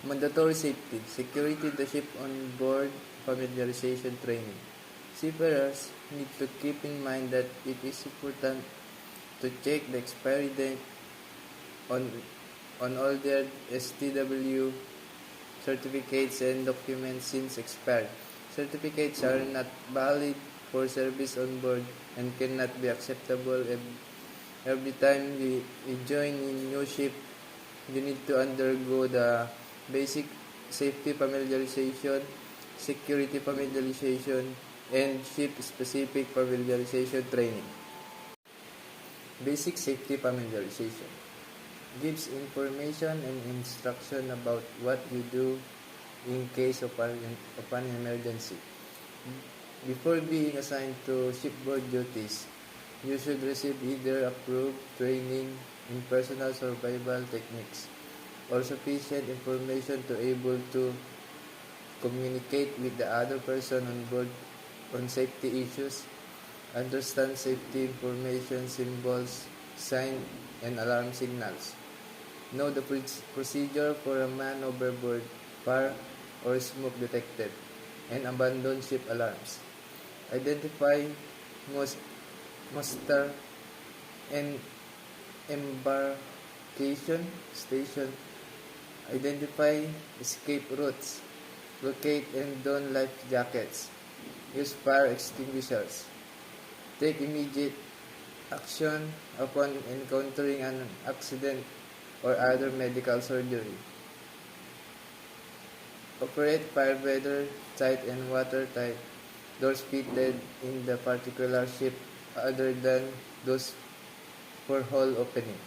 Mandatory safety, security the ship on board familiarization training. Seafarers need to keep in mind that it is important to check the expiry date on all their STW certificates and documents since expired. Certificates are not valid for service on board and cannot be acceptable every time you join a new ship. You need to undergo the basic safety familiarization, security familiarization, and ship-specific familiarization training. Basic safety familiarization gives information and instruction about what you do in case of an emergency. Before being assigned to shipboard duties, you should receive either approved training in personal survival techniques or sufficient information to able to communicate with the other person on board on safety issues, understand safety information symbols, signs, and alarm signals. Know the procedure for a man overboard, fire, or smoke detected, and abandon ship alarms. Identify muster and embarkation station. Identify escape routes. Locate and don life jackets. Use fire extinguishers. Take immediate action upon encountering an accident or other medical surgery. Operate firebreather tight and watertight doors fitted in the particular ship other than those for hull opening.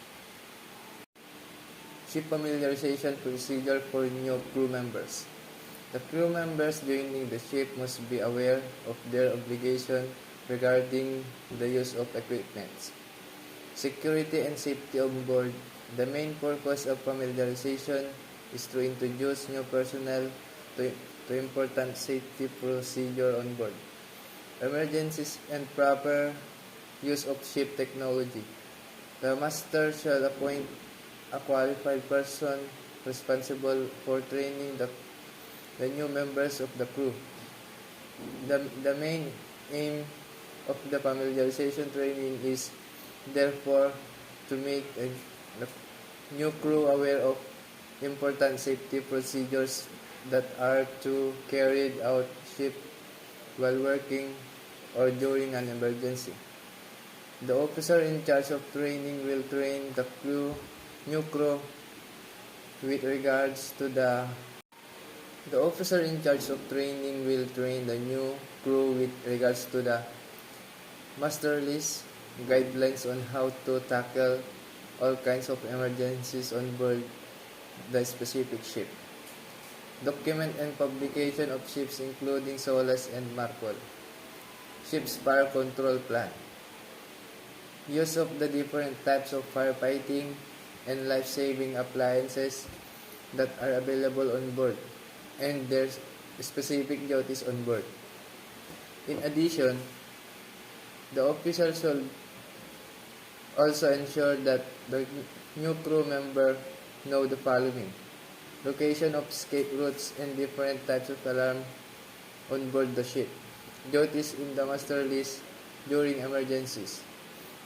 Ship familiarization procedure for new crew members. The crew members joining the ship must be aware of their obligation regarding the use of equipment, security, and safety on board. The main purpose of familiarization is to introduce new personnel to important safety procedure on board, emergencies, and proper use of ship technology. The master shall appoint a qualified person responsible for training the new members of the crew. The main aim of the familiarization training is therefore to make the new crew aware of important safety procedures that are to carried out ship while working or during an emergency. The officer in charge of training will train the new crew with regards to the officer in charge of training will train the new crew with regards to the master list guidelines on how to tackle all kinds of emergencies on board the specific ship. Document and publication of ships including SOLAS and MARPOL. Ship's fire control plan. Use of the different types of firefighting and life-saving appliances that are available on board and their specific duties on board. In addition, the officer should also ensure that the new crew member know the following: location of escape routes and different types of alarm on board the ship, duties in the master list during emergencies,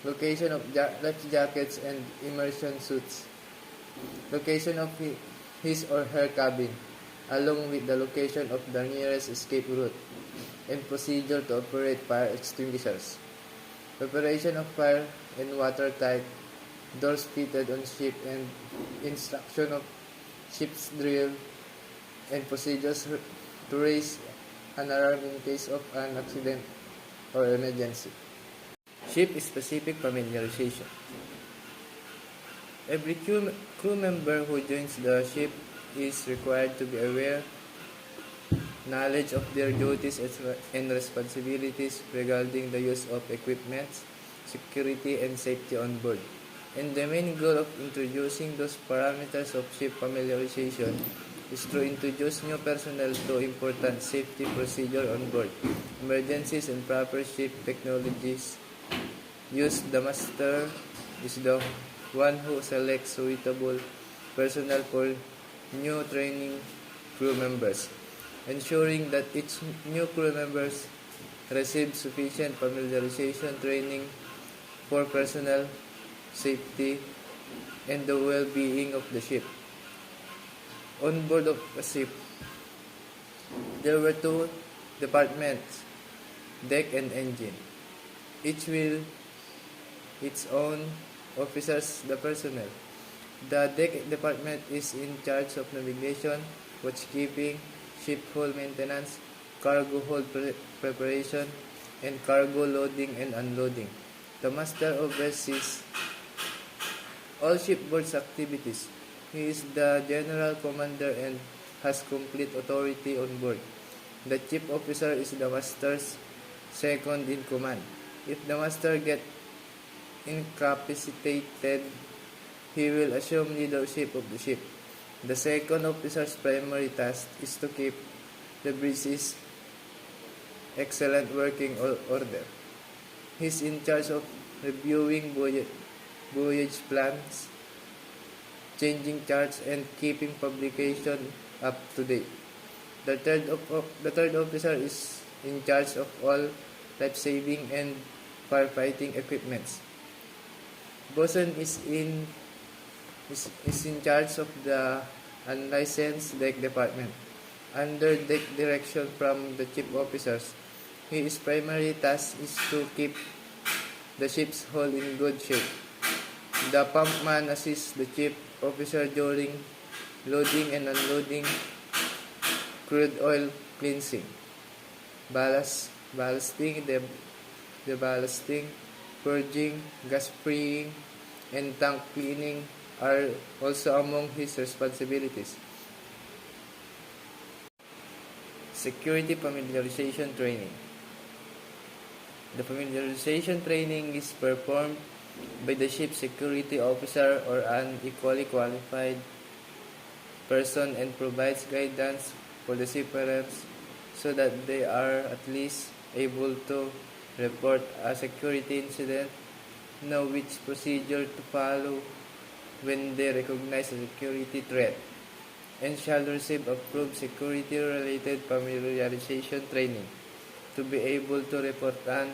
location of life jackets and immersion suits, location of his or her cabin, along with the location of the nearest escape route, and procedure to operate fire extinguishers, preparation of fire and watertight doors fitted on ship, and instruction of ship's drill and procedures to raise an alarm in case of an accident or emergency. Ship-specific familiarization. Every crew member who joins the ship is required to be aware, knowledge of their duties and responsibilities regarding the use of equipment, security, and safety on board. And the main goal of introducing those parameters of ship familiarization is to introduce new personnel to important safety procedure on board, emergencies, and proper ship technologies. The master is the one who selects suitable personnel for new training crew members, ensuring that each new crew members receives sufficient familiarization training for personnel safety and the well-being of the ship. On board of a ship, there were two departments, deck and engine. Each will its own officers, the personnel. The deck department is in charge of navigation, watchkeeping, ship hull maintenance, cargo hold preparation, and cargo loading and unloading. The master oversees all shipboard activities. He is the general commander and has complete authority on board. The chief officer is the master's second in command. If the master gets incapacitated, he will assume leadership of the ship. The second officer's primary task is to keep the breezes excellent working order. He is in charge of reviewing voyage plans, changing charts, and keeping publication up to date. The third officer is in charge of all life-saving and firefighting equipments. Bosun is in charge of the unlicensed deck department. Under deck direction from the chief officers, his primary task is to keep the ship's hull in good shape. The pumpman assists the chief officer during loading and unloading, crude oil cleansing, ballasting, deballasting, purging, gas freeing, and tank cleaning are also among his responsibilities. Security familiarization training. The familiarization training is performed by the ship security officer or an equally qualified person and provides guidance for the seafarers so that they are at least able to report a security incident, know which procedure to follow when they recognize a security threat, and shall receive approved security-related familiarization training to be able to report an